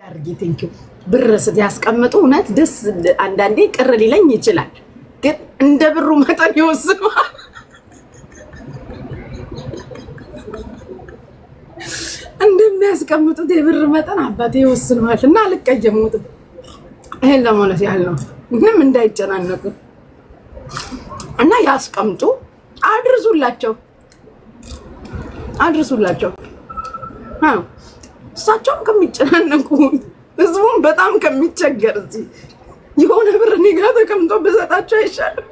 አርጊ ቴንኪው ብር ያስቀምጡ እውነት ደስ አንዳንዴ ቅር ሊለኝ ይችላል ግን እንደ ብሩ መጠን ይወስናል እንደሚያስቀምጡት የብር መጠን አባቴ ይወስናል እና አልቀየሙት ይሄን ለማለት ያህል ነው ምንም እንዳይጨናነቁ እና ያስቀምጡ አድርሱላቸው እሳቸውም ከሚጨናነቁ ህዝቡን በጣም ከሚቸገር እዚህ የሆነ ብር እኔ ጋር ተቀምጦ ብሰጣቸው አይሻልም?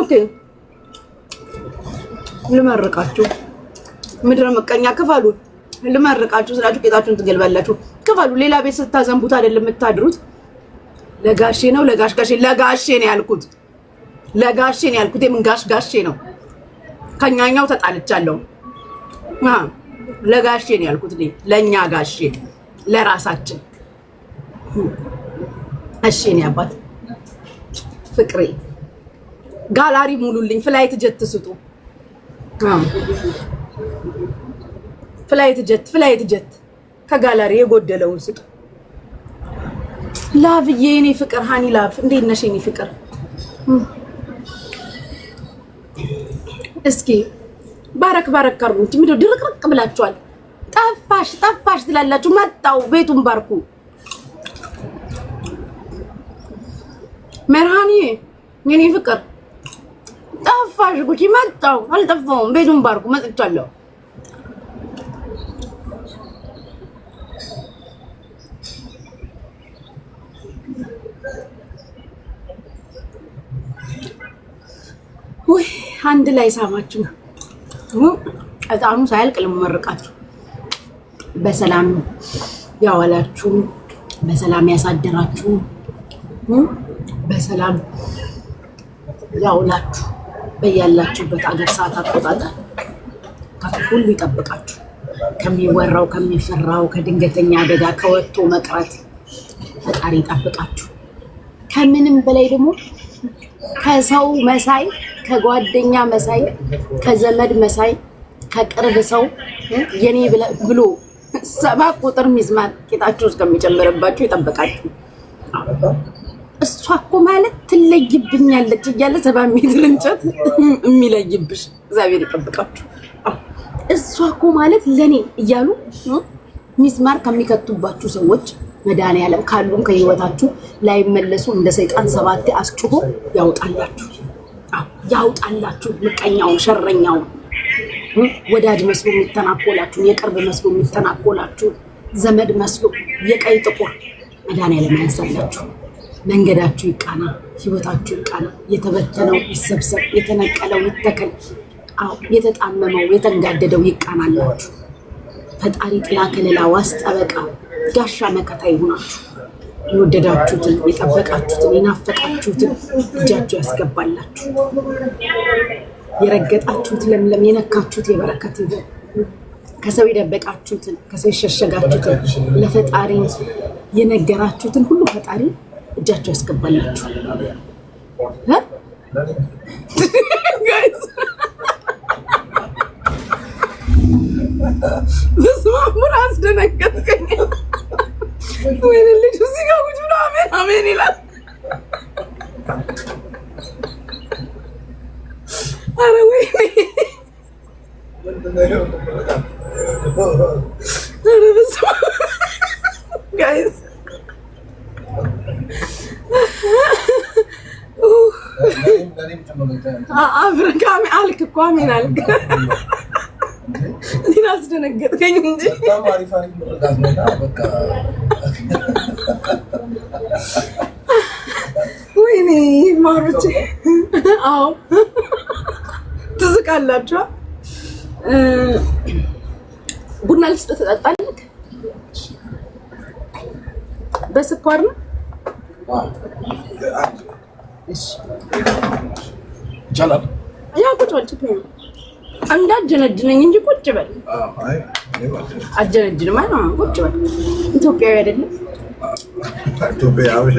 ኦኬ ልመርቃችሁ ምድረ መቀኛ ክፈሉ ልመርቃችሁ ስላችሁ ቄጣችሁን ትገልባላችሁ ክፈሉ ሌላ ቤት ስታዘንቡት አይደለም የምታድሩት ለጋሼ ነው ለጋሼ ነው ያልኩት የምን ጋሼ ነው ከኛኛው ተጣልቻለሁ ለጋሼ ነው ያልኩት ለኛ ጋሼ ለራሳችን እሺ ነው አባት ፍቅሬ ጋላሪ ሙሉልኝ ፍላይት ጀት ስጡ ፍላይት ጀት ከጋላሪ የጎደለውን ስጡ ላቭዬ የኔ ፍቅር ሃኒ ላቭ እንዴት ነሽ የኔ ፍቅር እስኪ ባረክ አርጉ እንጂ ምንድነው ድርቅርቅ ብላችኋል ጠፋሽ ትላላችሁ መጣው ቤቱን ባርኩ መርሃኒ የኔ ፍቅር ጠፋሽ ጉቺ መጣው አልጠፋውም ቤቱን ባርኩ መጥቻለሁ ወይ አንድ ላይ ሳማችሁ እጣኑ ሳያልቅ ልመርቃችሁ በሰላም ያዋላችሁ በሰላም ያሳደራችሁ በሰላም ያውላችሁ በያላችሁበት አገር ሰዓት አቆጣጠር ከሁሉ ይጠብቃችሁ ከሚወራው ከሚፈራው ከድንገተኛ አደጋ ከወጥቶ መቅረት ፈጣሪ ይጠብቃችሁ ከምንም በላይ ደግሞ ከሰው መሳይ ከጓደኛ መሳይ ከዘመድ መሳይ ከቅርብ ሰው የኔ ብሎ 7 ቁጥር ሚዝማር ቄጣችሁ እስከሚጨምርባችሁ ይጠብቃችሁ እሷ እኮ ማለት ትለይብኛለች እያለ 7 ሜትር እንጨት የሚለይብሽ እግዚአብሔር ይጠብቃችሁ እሷ እኮ ማለት ለኔ እያሉ ሚስማር ከሚከቱባችሁ ሰዎች መድኃኒዓለም ካሉም ከህይወታችሁ ላይ መለሱ እንደ ሰይጣን 7 አስጭሆ ያውጣላችሁ ምቀኛውን ሸረኛውን ወዳጅ መስሎ የሚተናኮላችሁ የቅርብ መስሎ የሚተናኮላችሁ ዘመድ መስሎ የቀይ ጥቁር መድኃኒዓለም ያንሳላችሁ መንገዳችሁ ይቃና ህይወታችሁ ይቃና የተበተነው ይሰብሰብ የተነቀለው ይተከል የተጣመመው የተንጋደደው ይቃናላችሁ ፈጣሪ ጥላ ከለላ ዋስ ጠበቃ ጋሻ መከታ ይሁናችሁ የወደዳችሁትን የጠበቃችሁትን የናፈቃችሁትን እጃችሁ ያስገባላችሁ የረገጣችሁት ለምለም የነካችሁት የበረከት ይሁን ከሰው የደበቃችሁትን ከሰው የሸሸጋችሁትን ለፈጣሪ የነገራችሁትን ሁሉ ፈጣሪ እጃችሁ ያስገባላችሁ ጋይስ በስማሙር አስደነገጥከኝ ወይ ልጅ እዚህ ጋር ቁጭ ብሎ አሜን ይላል ኧረ ወይ ኧረ በስመ አብ ጋይስ አብረካሚ አልክ እኮ አሜን አልክ እኔን አስደነገጥከኝ እንጂ ወይኔ ማሮቼ አዎ ትዝቃላችሁ ቡና ልስጥ ትጠጣለህ በስኳር ነው እሺ ቻላ ያ ቁጭ በል ችግር ነው እንዳጀነጅነኝ እንጂ ቁጭ በል አጀነጅን ማለት ነው ቁጭ በል ኢትዮጵያዊ አይደለም ኢትዮጵያ አበሻ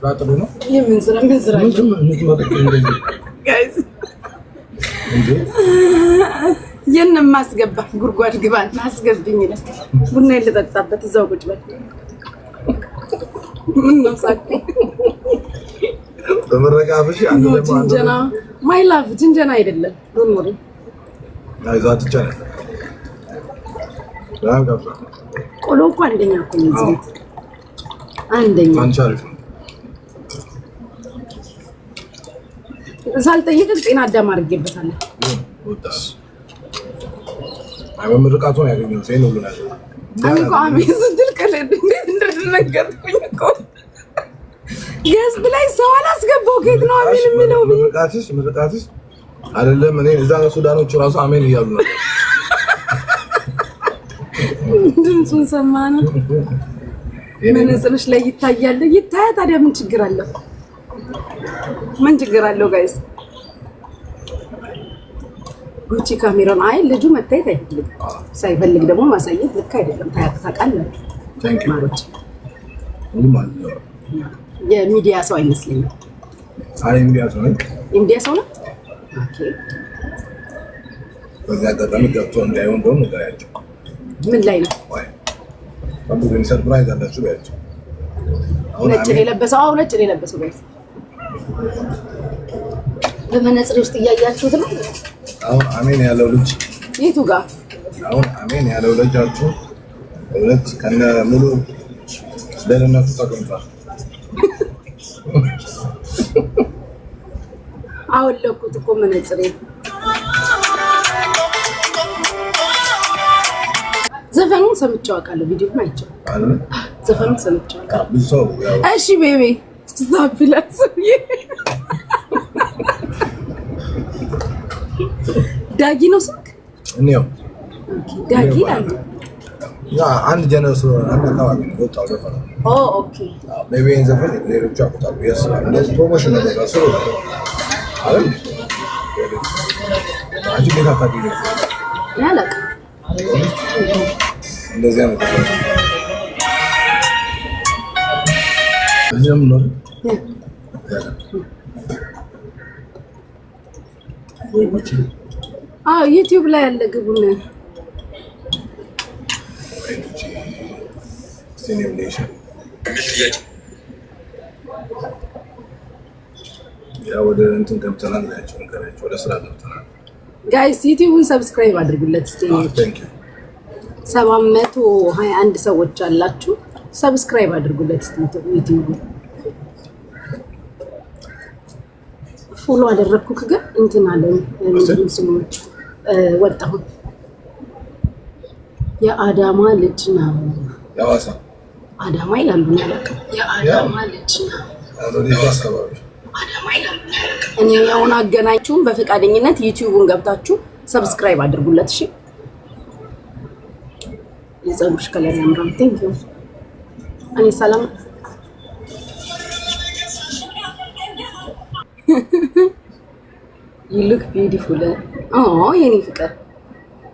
ጥሩ ነው። የምን ስራ ጋይስ የለም ማስገባ ጉርጓድ ግባን ማስገብኝ ይላል። ቡና ልጠጣበት እዛው ቁጭ በል። ምን ነው ሳቂ በመረጋብሽ አንተ ደግሞ ጅንጀና ማይ ላቭ ጅንጀና አይደለም ዶንት ወሪ አይዛት ይቻላል። ቆሎ እኮ አንደኛ እኮ ነው እዚህ አንደኛ አንቻሪፍ ሳልጠይቅ ጤና አዳም አድርጌበታለሁ። ወጣስ አይወም ርቃቱን ያገኘው ዘይን ሁሉ ነገር አንኮ አሜን ስትል ከለድ እንዴት እንደተነገርኩኝ እኮ ገዝት ላይ ሰው አላስገባው ከየት ነው አሜን የሚለው ምርቃትሽ አይደለም። እኔ እዛ ሱዳኖች ራሱ አሜን እያሉ ነው። ድምፁን ሰማና መነጽርሽ ላይ ይታያል። ይታያ ታዲያ ምን ችግር አለው? ምን ችግር አለው ጋይስ? ጉቺ ካሜራውን አይ ልጁ መታየት አይፈልግም። ሳይፈልግ ደግሞ ማሳየት ልክ አይደለም። ታውቃላችሁ። ታንክ ዩ ማሮች ሁሉም አለ። የሚዲያ ሰው አይመስለኝም። አይ ሚዲያ ሰው ነኝ። የሚዲያ ሰው ነው። ኦኬ በዛ አጋጣሚ ገብቶ እንዳይሆን ደግሞ ነገራቸው ምን ላይ ነው? አቡን ሰርፕራይዝ አላችሁ ያቸው ነጭ የለበሰው ነጭ የለበሰው ጋይስ በመነጽር ውስጥ እያያችሁት ነው። አሁን አሜን ያለው ልጅ የቱ ጋር? አሁን አሜን ያለው ልጃችሁ ሁለት ከነ ሙሉ ደህንነቱ ተቀምጧል። አወለኩት እኮ መነጽሬ። ዘፈኑን ሰምቼው አውቃለሁ። ቪዲዮውን አይቼው አይደል? ዘፈኑን ሰምቼው አውቃለሁ። ብዙ ያው እሺ ቤቢ ስታፕላስ ዳጊ ነው ስልክ እኔው ዳጊ አለ ያ አንድ ጀነስ አንድ አካባቢ ነው ወጣው ዘፈን። ኦኬ ቤቢን ዘፈን ሌሎች አቁጣሉ ያስላል። እንደዚህ ፕሮሞሽን ነገር ራሱ አይደል? አንቺ ጌታ ታዲያ ያለቀ እንደዚህ ነው እዚህም ነው ዩቲዩብ ላይ ያለ ግቡን ሲኒሜሽን ያው ወደ እንትን ገብተናል። ነገራቸው ወደ ስራ ገብተናል። ጋይስ ዩቲዩብን ሰብስክራይብ አድርጉለት። ቴንክ ዩ 721 ሰዎች አላችሁ። ሰብስክራይብ አድርጉለት። ዩቲዩብ ፎሎ አደረኩክ ግን እንትን አለኝ ስሞች ወጣሁ። የአዳማ ልጅ ነው። ያዋሳ አዳማ ይላሉ ማለት የአዳማ ልጅ ነው። አዳማ ይላሉ። እኔ አሁን አገናኛችሁን በፈቃደኝነት ዩቲዩብን ገብታችሁ ሰብስክራይብ አድርጉለት። እሺ የፀጉርሽ ከለር ያምራል። ቴንክ ዩ እኔ ሰላም you look beautiful. Oh የኔ ፍቅር